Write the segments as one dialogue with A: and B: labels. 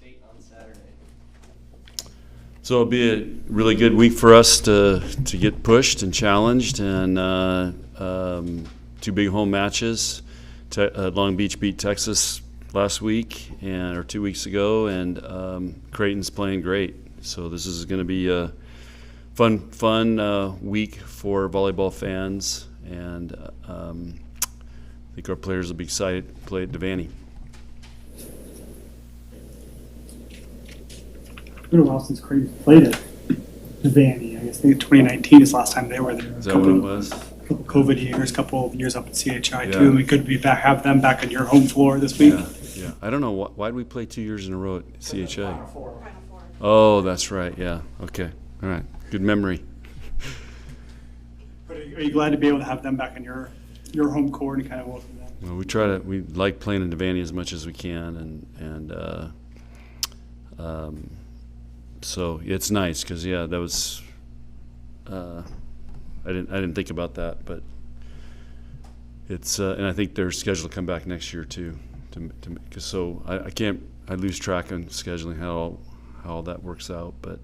A: State on Saturday.
B: So it'll be a really good week for us to get pushed and challenged, and two big home matches. Long Beach beat Texas last week or 2 weeks ago, and Creighton's playing great. So this is going to be a fun week for volleyball fans, and I think our players will be excited to play at Devaney.
C: It's been a while since Creighton played at Devaney. I think 2019 is the last time they were there.
B: Is that what it was?
C: A couple COVID years, a couple of years up at CHI
B: Yeah.
C: too. And we could have them back on your home floor this week.
B: Yeah. I don't know why did we play 2 years in a row at CHI? Oh, that's right. Yeah. Okay. All right. Good memory.
C: But are you glad to be able to have them back on your home court and kind of welcome them?
B: Well, we like playing in Devaney as much as we can, and so it's nice because that was I didn't think about that, but it's and I think they're scheduled to come back next year too. So I lose track on scheduling how all that works out, but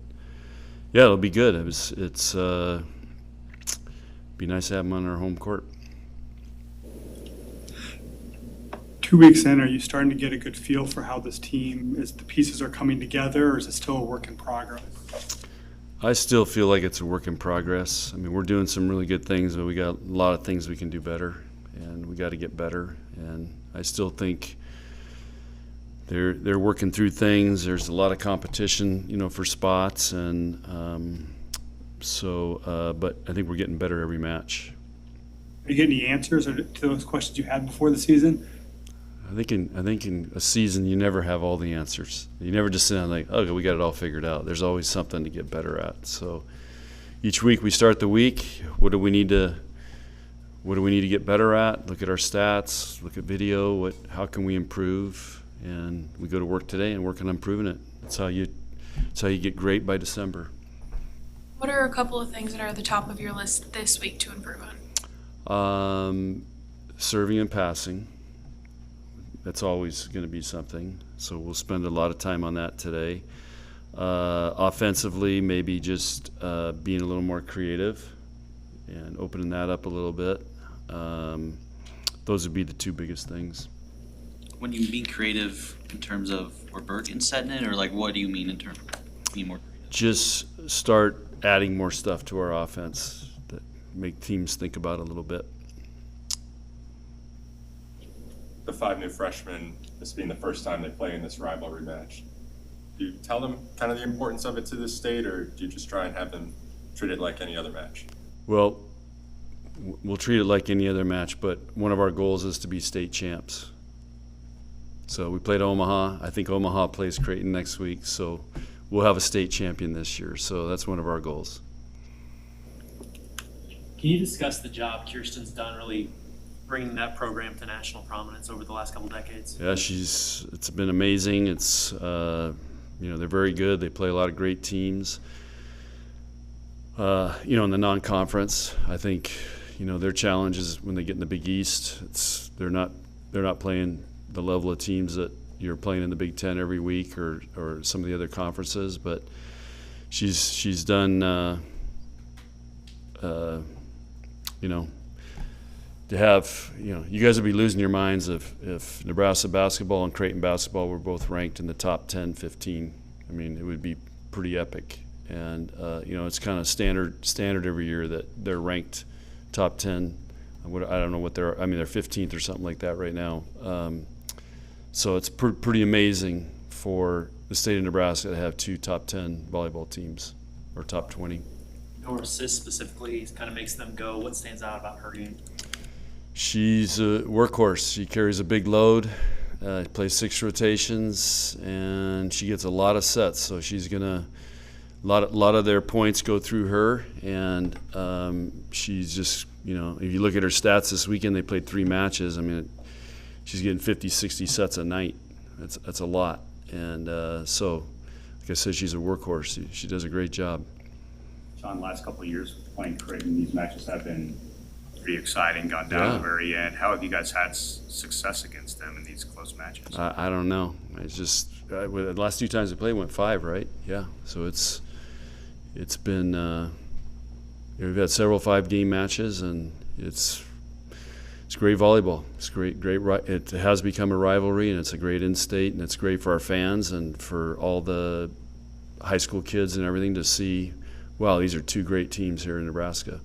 B: yeah, it'll be good. It's be nice to have them on our home court.
C: 2 weeks in, are you starting to get a good feel for how this team the pieces are coming together, or is it still a work in progress?
B: I still feel like it's a work in progress. I mean, we're doing some really good things, but we got a lot of things we can do better, and we got to get better. And I still think they're working through things. There's a lot of competition, for spots, and but I think we're getting better every match.
C: Are you getting any answers to those questions you had before the season?
B: I think in a season you never have all the answers. You never just sit down like, okay, we got it all figured out. There's always something to get better at. So each week we start the week. What do we need to get better at? Look at our stats. Look at video. How can we improve? And we go to work today and work on improving it. That's how you get great by December.
D: What are a couple of things that are at the top of your list this week to improve on?
B: Serving and passing. That's always going to be something. So we'll spend a lot of time on that today. Offensively, maybe just being a little more creative and opening that up a little bit. Those would be the two biggest things.
E: When you mean creative in terms of where Bergen's setting it, or what do you mean in terms of being more creative?
B: Just start adding more stuff to our offense that make teams think about it a little bit.
F: The 5 new freshmen, this being the first time they play in this rivalry match, do you tell them kind of the importance of it to this state, or do you just try and have them treat it like any other match?
B: Well, we'll treat it like any other match, but one of our goals is to be state champs. So we played Omaha. I think Omaha plays Creighton next week, so we'll have a state champion this year. So that's one of our goals.
A: Can you discuss the job Kirsten's done really bringing that program to national prominence over the last couple decades?
B: Yeah, it's been amazing. It's they're very good. They play a lot of great teams. In the non-conference, I think their challenge is when they get in the Big East. They're not playing the level of teams that you're playing in the Big Ten every week or some of the other conferences. But she's done to have, you guys would be losing your minds if Nebraska basketball and Creighton basketball were both ranked in the top 10, 15. I mean, it would be pretty epic. And, it's kind of standard every year that they're ranked top 10. I don't know what they're 15th or something like that right now. So it's pretty amazing for the state of Nebraska to have 2 top 10 volleyball teams or top 20.
A: Your assist specifically kind of makes them go. What stands out about her game?
B: She's a workhorse. She carries a big load, plays 6 rotations, and she gets a lot of sets. So she's gonna a lot of their points go through her, and she's just if you look at her stats this weekend, they played 3 matches. I mean, she's getting 50, 60 sets a night. That's a lot, and so like I said, she's a workhorse. She does a great job.
G: Sean, last couple of years playing Creighton, these matches have been pretty exciting, got down to
B: Yeah.
G: the very end. How have you guys had success against them in these close matches?
B: I don't know. It's just the last 2 times we played went 5, right? Yeah. So it's been we've had several 5-game matches, and it's great volleyball. It's great. It has become a rivalry, and it's a great in-state, and it's great for our fans and for all the high school kids and everything to see. Wow, these are 2 great teams here in Nebraska.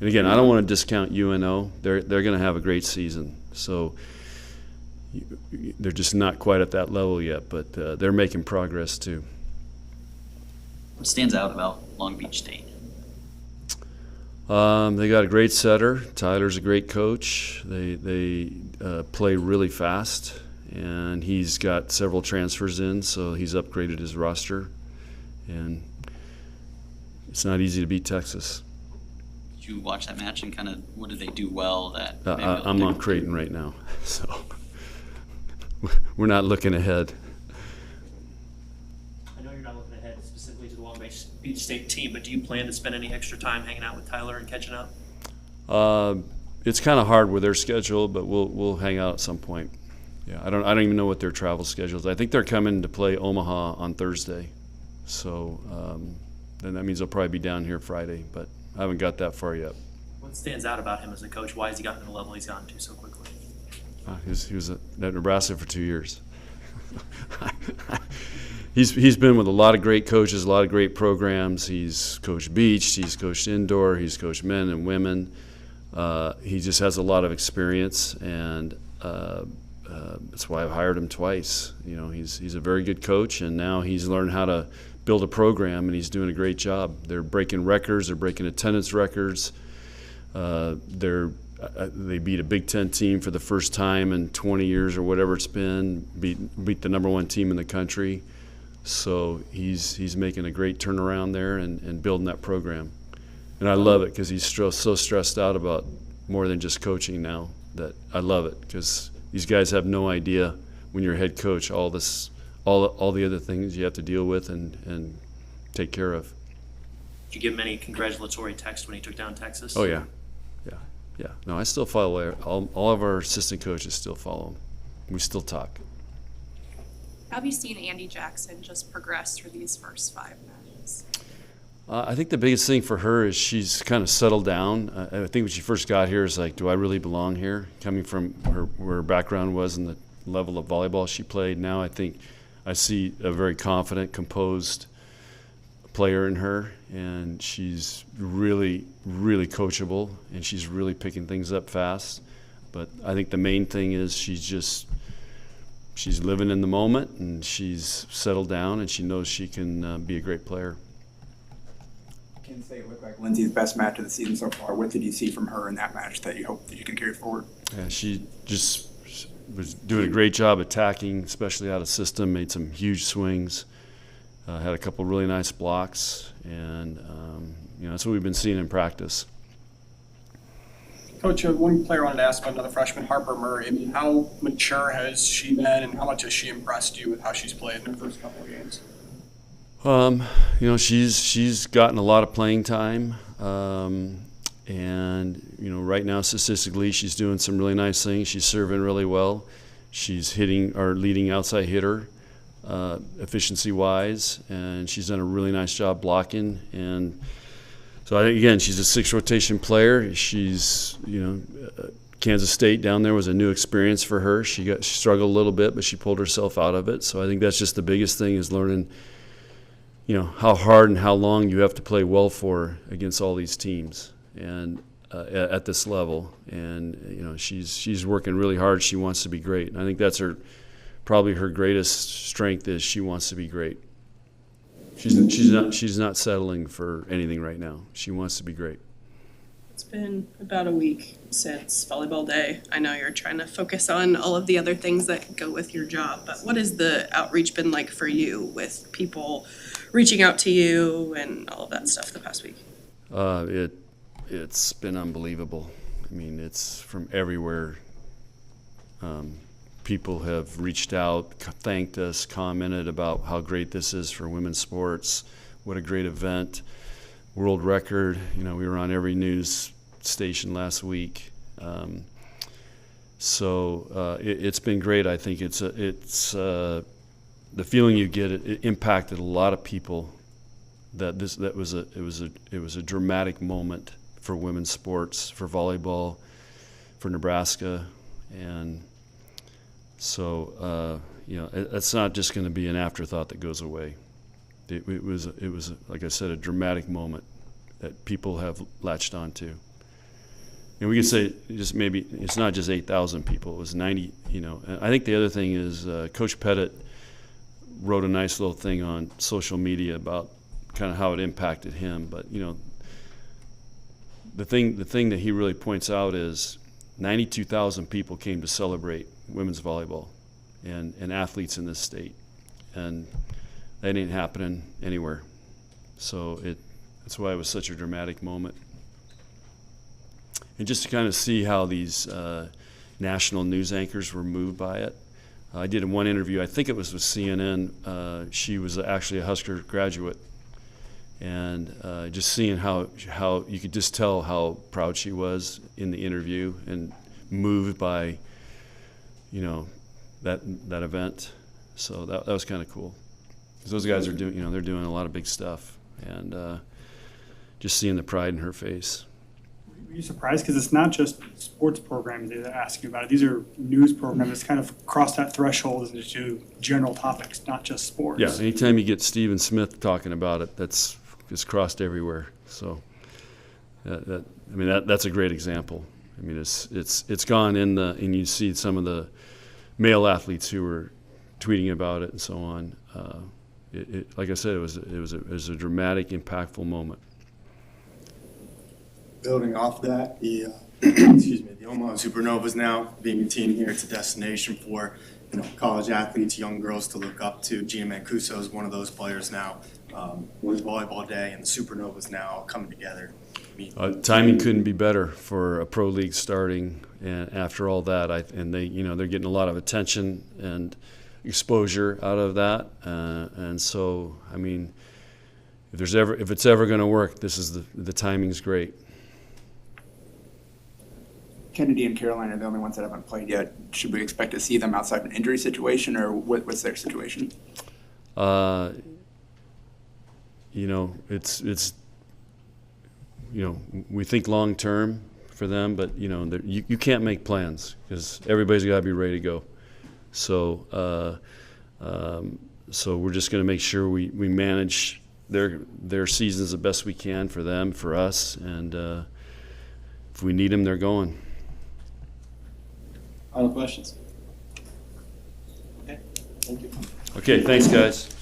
B: And again, I don't want to discount UNO. They're going to have a great season. So they're just not quite at that level yet, but they're making progress too.
E: What stands out about Long Beach State?
B: They got a great setter. Tyler's a great coach. They play really fast, and he's got several transfers in, so he's upgraded his roster. And it's not easy to beat Texas.
E: Did you watch that match and kind of what did they do well that?
B: I'm on Creighton right now, so we're not looking ahead.
A: I know you're not looking ahead specifically to the Long Beach State team, but do you plan to spend any extra time hanging out with Tyler and catching up?
B: It's kind of hard with their schedule, but we'll hang out at some point. Yeah, I don't even know what their travel schedule is. I think they're coming to play Omaha on Thursday, so then that means they'll probably be down here Friday, but I haven't got that far yet.
A: What stands out about him as a coach? Why has he gotten to the level he's gotten to so quickly?
B: He was at Nebraska for 2 years. He's been with a lot of great coaches, a lot of great programs. He's coached beach, he's coached indoor, he's coached men and women. He just has a lot of experience, and that's why I've hired him twice. You know, he's a very good coach, and now he's learned how to build a program, and he's doing a great job. They're breaking records, they're breaking attendance records. They beat a Big Ten team for the first time in 20 years or whatever it's been, beat the #1 team in the country. So he's making a great turnaround there and building that program. And I love it because he's so stressed out about more than just coaching now that I love it because these guys have no idea when you're a head coach all the other things you have to deal with and take care of.
A: Did you give him any congratulatory text when he took down Texas?
B: Oh, yeah. No, I still follow all of our assistant coaches still follow him. We still talk.
D: How have you seen Andy Jackson just progress through these first 5 matches?
B: I think the biggest thing for her is she's kind of settled down. I think when she first got here, it's like, do I really belong here? Coming from where her background was and the level of volleyball she played. Now I think I see a very confident, composed player in her, and she's really, really coachable, and she's really picking things up fast. But I think the main thing is she's living in the moment, and she's settled down, and she knows she can be a great player.
H: Can say it looked like Lindsay's best match of the season so far. What did you see from her in that match that you hope that you can carry forward?
B: Yeah, she just was doing a great job attacking, especially out of system, made some huge swings, had a couple really nice blocks, and that's what we've been seeing in practice.
I: Coach, one player wanted to ask about another freshman, Harper Murray. I mean, how mature has she been, and how much has she impressed you with how she's played in her first couple of games?
B: She's gotten a lot of playing time, and right now statistically she's doing some really nice things. She's serving really well. She's hitting our leading outside hitter efficiency-wise, and she's done a really nice job blocking. And so I think again she's a 6 rotation player. She's Kansas State down there was a new experience for her. She struggled a little bit, but she pulled herself out of it. So I think that's just the biggest thing is learning. How hard and how long you have to play well for against all these teams and at this level. And, she's working really hard. She wants to be great. And I think that's probably her greatest strength is she wants to be great. She's not settling for anything right now. She wants to be great.
J: It's been about a week since volleyball day. I know you're trying to focus on all of the other things that go with your job, but what has the outreach been like for you with people reaching out to you and all of that stuff the past week?
B: It's been unbelievable. I mean, it's from everywhere. People have reached out, thanked us, commented about how great this is for women's sports. What a great event. World record. We were on every news station last week. It's been great. I think it's the feeling you get. It impacted a lot of people. It was a dramatic moment for women's sports, for volleyball, for Nebraska, and so it's not just going to be an afterthought that goes away. It was like I said, a dramatic moment that people have latched onto. And we could say just maybe it's not just 8,000 people; it was 90. And I think the other thing is Coach Pettit wrote a nice little thing on social media about kind of how it impacted him. But the thing that he really points out is 92,000 people came to celebrate women's volleyball and athletes in this state, and that ain't happening anywhere. So that's why it was such a dramatic moment. And just to kind of see how these national news anchors were moved by it. I did one interview, I think it was with CNN. She was actually a Husker graduate. And just seeing how you could just tell how proud she was in the interview and moved by, that event. So that was kind of cool. 'Cause those guys are doing, they're doing a lot of big stuff, and just seeing the pride in her face.
C: Were you surprised? Because it's not just sports programs that are asking about it. These are news programs that kind of cross that threshold into general topics, not just sports.
B: Yeah, anytime you get Stephen Smith talking about it, it's crossed everywhere. So that's a great example. I mean, it's gone in and you see some of the male athletes who were tweeting about it and so on. Like I said, it was a dramatic, impactful moment.
K: Building off that, the the Omaha Supernovas now being a team here, it's a destination for college athletes, young girls to look up to. Gina Mancuso is one of those players now. With Volleyball Day and the Supernovas now coming together.
B: Timing couldn't be better for a pro league starting, and after all that, they're getting a lot of attention and exposure out of that, and so I mean, if it's ever going to work, this is the timing's great.
H: Kennedy and Caroline are the only ones that haven't played yet. Should we expect to see them outside an injury situation, or what's their situation?
B: It's we think long term for them, but you can't make plans because everybody's got to be ready to go. So so we're just going to make sure we manage their seasons the best we can for them, for us, and if we need them, they're going.
A: Final questions? Okay, thank you.
B: Okay, thanks, guys.